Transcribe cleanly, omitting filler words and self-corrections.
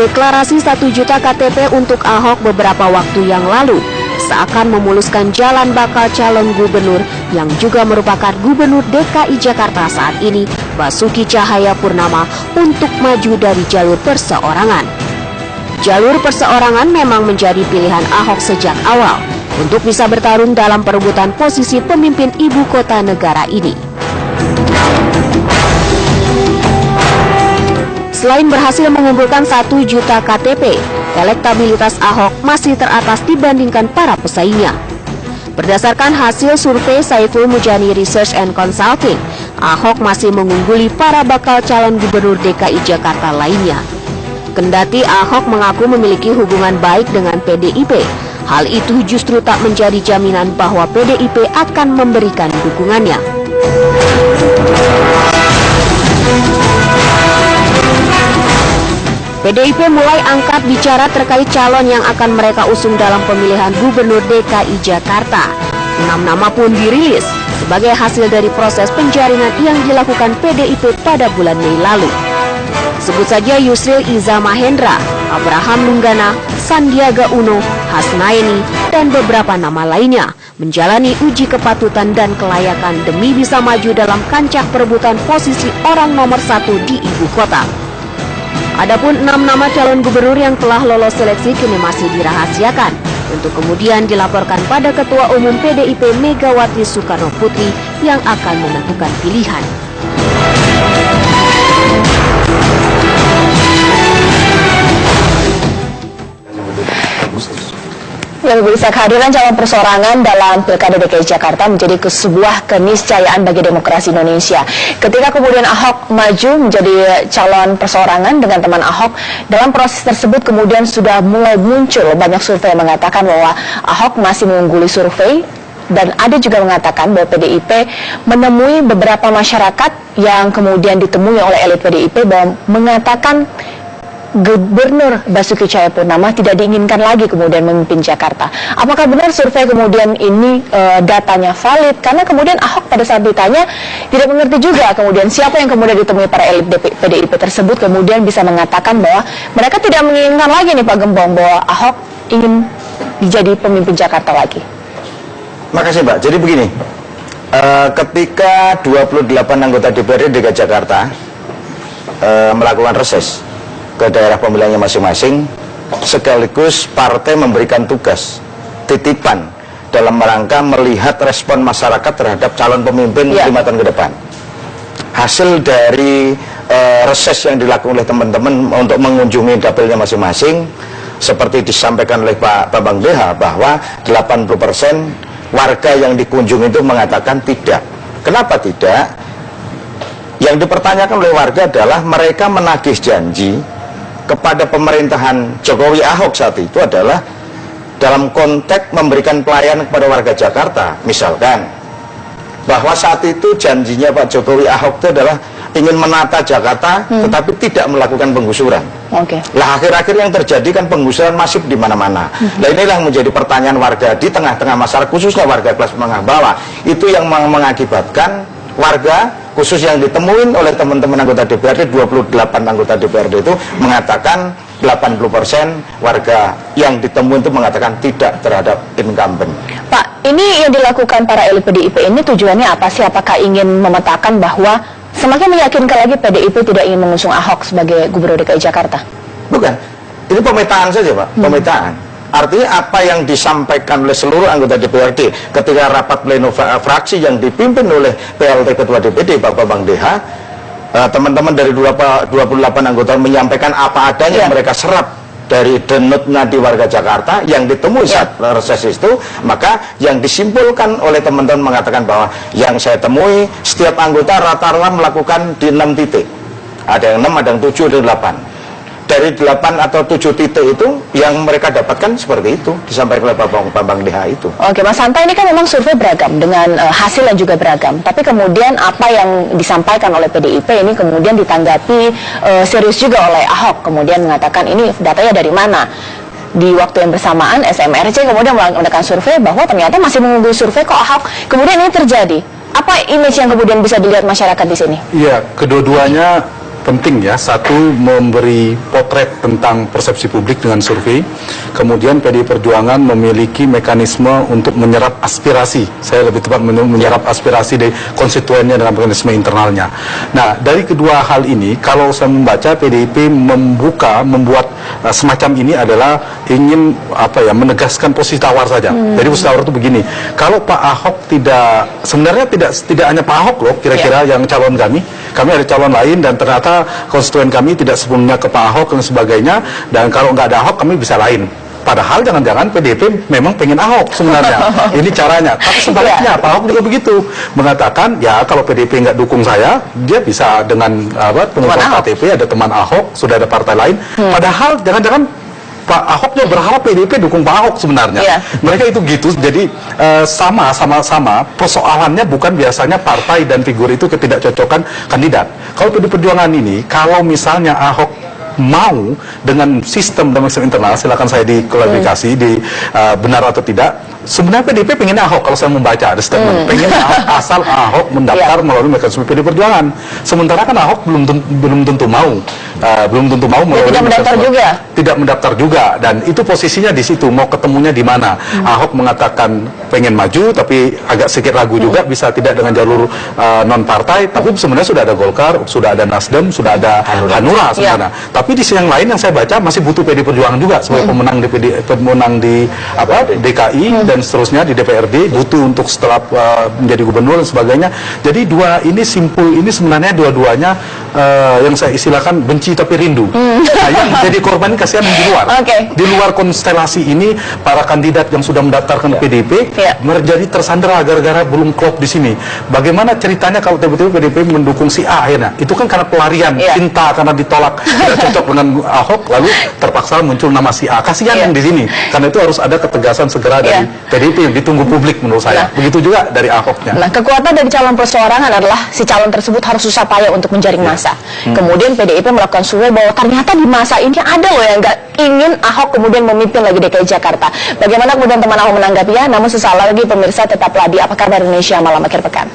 deklarasi 1 juta KTP untuk Ahok beberapa waktu yang lalu seakan memuluskan jalan bakal calon gubernur yang juga merupakan gubernur DKI Jakarta saat ini, Basuki Cahayapurnama, untuk maju dari jalur perseorangan. Jalur perseorangan memang menjadi pilihan Ahok sejak awal untuk bisa bertarung dalam perebutan posisi pemimpin ibu kota negara ini. Selain berhasil mengumpulkan 1 juta KTP, elektabilitas Ahok masih teratas dibandingkan para pesaingnya. Berdasarkan hasil survei Saiful Mujani Research and Consulting, Ahok masih mengungguli para bakal calon gubernur DKI Jakarta lainnya. Kendati Ahok mengaku memiliki hubungan baik dengan PDIP, hal itu justru tak menjadi jaminan bahwa PDIP akan memberikan dukungannya. PDIP mulai angkat bicara terkait calon yang akan mereka usung dalam pemilihan gubernur DKI Jakarta. 6 nama pun dirilis sebagai hasil dari proses penjaringan yang dilakukan PDIP pada bulan Mei lalu. Sebut saja Yusril Iza Mahendra, Abraham Lunggana, Sandiaga Uno, Hasnaini, dan beberapa nama lainnya menjalani uji kepatutan dan kelayakan demi bisa maju dalam kancah perebutan posisi orang nomor 1 di ibu kota. Adapun 6 nama calon gubernur yang telah lolos seleksi kini masih dirahasiakan untuk kemudian dilaporkan pada Ketua Umum PDIP Megawati Soekarno Putri yang akan menentukan pilihan. Ya, bisa kehadiran calon perseorangan dalam Pilkada DKI Jakarta menjadi sebuah keniscayaan bagi demokrasi Indonesia. Ketika kemudian Ahok maju menjadi calon perseorangan dengan teman Ahok, dalam proses tersebut kemudian sudah mulai muncul banyak survei yang mengatakan bahwa Ahok masih mengungguli survei, dan ada juga mengatakan bahwa PDIP menemui beberapa masyarakat yang kemudian ditemui oleh elit PDIP bahwa mengatakan Gubernur Basuki Cahayapurnama tidak diinginkan lagi kemudian memimpin Jakarta. Apakah benar survei kemudian ini datanya valid? Karena kemudian Ahok pada saat ditanya tidak mengerti juga kemudian siapa yang kemudian ditemui para elit PDIP tersebut kemudian bisa mengatakan bahwa mereka tidak menginginkan lagi nih Pak Gembong bahwa Ahok ingin menjadi pemimpin Jakarta lagi. Makasih Mbak. Jadi begini, ketika 28 anggota DPRD DKI Jakarta melakukan reses ke daerah pemilihannya masing-masing, sekaligus partai memberikan tugas titipan dalam rangka melihat respon masyarakat terhadap calon pemimpin 5 tahun ke depan. Hasil dari reses yang dilakukan oleh teman-teman untuk mengunjungi dapilnya masing-masing, seperti disampaikan oleh Pak Bambang Deha bahwa 80% warga yang dikunjungi itu mengatakan tidak. Kenapa tidak? Yang dipertanyakan oleh warga adalah mereka menagih janji kepada pemerintahan Jokowi Ahok saat itu adalah dalam konteks memberikan pelayanan kepada warga Jakarta. Misalkan bahwa saat itu janjinya Pak Jokowi Ahok itu adalah ingin menata Jakarta tetapi tidak melakukan penggusuran. Lah akhir-akhir yang terjadi kan penggusuran masif di mana-mana. Nah inilah menjadi pertanyaan warga di tengah-tengah masyarakat, khususnya warga kelas menengah bawah, itu yang mengakibatkan warga khusus yang ditemuin oleh teman-teman anggota DPRD, 28 anggota DPRD itu mengatakan 80% warga yang ditemuin itu mengatakan tidak terhadap incumbent. Pak, ini yang dilakukan para elit PDIP ini tujuannya apa sih? Apakah ingin memetakan bahwa semakin meyakinkan lagi PDIP tidak ingin mengusung Ahok sebagai Gubernur DKI Jakarta? Bukan, ini pemetaan saja Pak, pemetaan. Artinya apa yang disampaikan oleh seluruh anggota DPRD ketika rapat pleno fraksi yang dipimpin oleh PLT Ketua DPD Pak Bambang Deha, teman-teman dari 28 anggota menyampaikan apa adanya yang mereka serap dari denut nadi warga Jakarta yang ditemui saat reses itu. Maka yang disimpulkan oleh teman-teman mengatakan bahwa yang saya temui setiap anggota rata-rata melakukan di 6 titik. Ada yang 6, ada yang 7, ada yang 8. Dari 8 atau 7 titik itu yang mereka dapatkan seperti itu disampaikan oleh Pak Bambang Deha itu. Oke, Mas Hanta, ini kan memang survei beragam dengan hasil yang juga beragam. Tapi kemudian apa yang disampaikan oleh PDIP ini kemudian ditanggapi serius juga oleh Ahok. Kemudian mengatakan ini datanya dari mana? Di waktu yang bersamaan SMRC kemudian melakukan survei bahwa ternyata masih menunggu survei kok Ahok. Kemudian ini terjadi. Apa image yang kemudian bisa dilihat masyarakat di sini? Iya, kedua-duanya penting ya. Satu, memberi potret tentang persepsi publik dengan survei. Kemudian PDI Perjuangan memiliki mekanisme untuk menyerap aspirasi. Saya lebih tepat menyerap aspirasi dari konstituennya dengan mekanisme internalnya. Nah, dari kedua hal ini, kalau saya membaca PDIP membuat semacam ini adalah ingin menegaskan posisi tawar saja. Jadi posisi tawar itu begini. Kalau Pak Ahok sebenarnya tidak hanya Pak Ahok loh, kira-kira yang calon kami ada calon lain dan ternyata konstituen kami tidak sepenuhnya ke Pak Ahok dan sebagainya, dan kalau nggak ada Ahok kami bisa lain. Padahal jangan-jangan PDIP memang pengen Ahok sebenarnya. Ini caranya. Tapi sebaliknya Pak Ahok juga begitu, mengatakan ya kalau PDIP nggak dukung saya, dia bisa dengan pengumuman KTP ada teman Ahok, sudah ada partai lain. Padahal jangan-jangan Pak Ahok juga berharap PDIP dukung Pak Ahok sebenarnya. Mereka itu gitu. Jadi sama-sama persoalannya bukan biasanya partai dan figur itu ketidakcocokan kandidat. Kalau PDI Perjuangan ini, kalau misalnya Ahok mau dengan sistem internal, silakan saya diklarifikasi benar atau tidak. Sebenarnya PDIP pengen Ahok, kalau saya membaca ada statement pengen Ahok asal Ahok mendaftar melalui mekanisme PDI Perjuangan. Sementara kan Ahok belum tentu mau melalui tidak mendaftar juga. Tidak mendaftar juga, dan itu posisinya di situ, mau ketemunya di mana. Ahok mengatakan pengen maju tapi agak sedikit ragu juga, bisa tidak dengan jalur non partai, tapi sebenarnya sudah ada Golkar, sudah ada Nasdem, sudah ada Hanura sebenarnya. Tapi di sisi yang lain yang saya baca masih butuh PDI Perjuangan juga sebagai pemenang di DKI dan seterusnya di DPRD, butuh untuk setelah menjadi gubernur dan sebagainya. Jadi dua ini simpul ini sebenarnya dua-duanya yang saya istilahkan benci tapi rindu. Nah, yang jadi korban kasihan di luar. Di luar konstelasi ini para kandidat yang sudah mendaftarkan PDIP menjadi tersandera gara-gara belum klop di sini. Bagaimana ceritanya kalau tiba-tiba PDIP mendukung si A akhirnya? Itu kan karena pelarian, cinta karena ditolak, tidak cocok dengan Ahok, lalu terpaksa muncul nama si A. Kasihan yang di sini. Karena itu harus ada ketegasan segera dari PDIP yang ditunggu publik menurut saya. Begitu juga dari Ahoknya. Nah, kekuatan dari calon perseorangan adalah si calon tersebut harus susah payah untuk menjaring massa. Kemudian PDIP melakukan survei bahwa ternyata di masa ini ada loh yang nggak ingin Ahok kemudian memimpin lagi DKI Jakarta. Bagaimana kemudian teman Ahok menanggapinya? Namun sesaat lagi pemirsa tetaplah di Apa Kabar Indonesia Malam Akhir Pekan.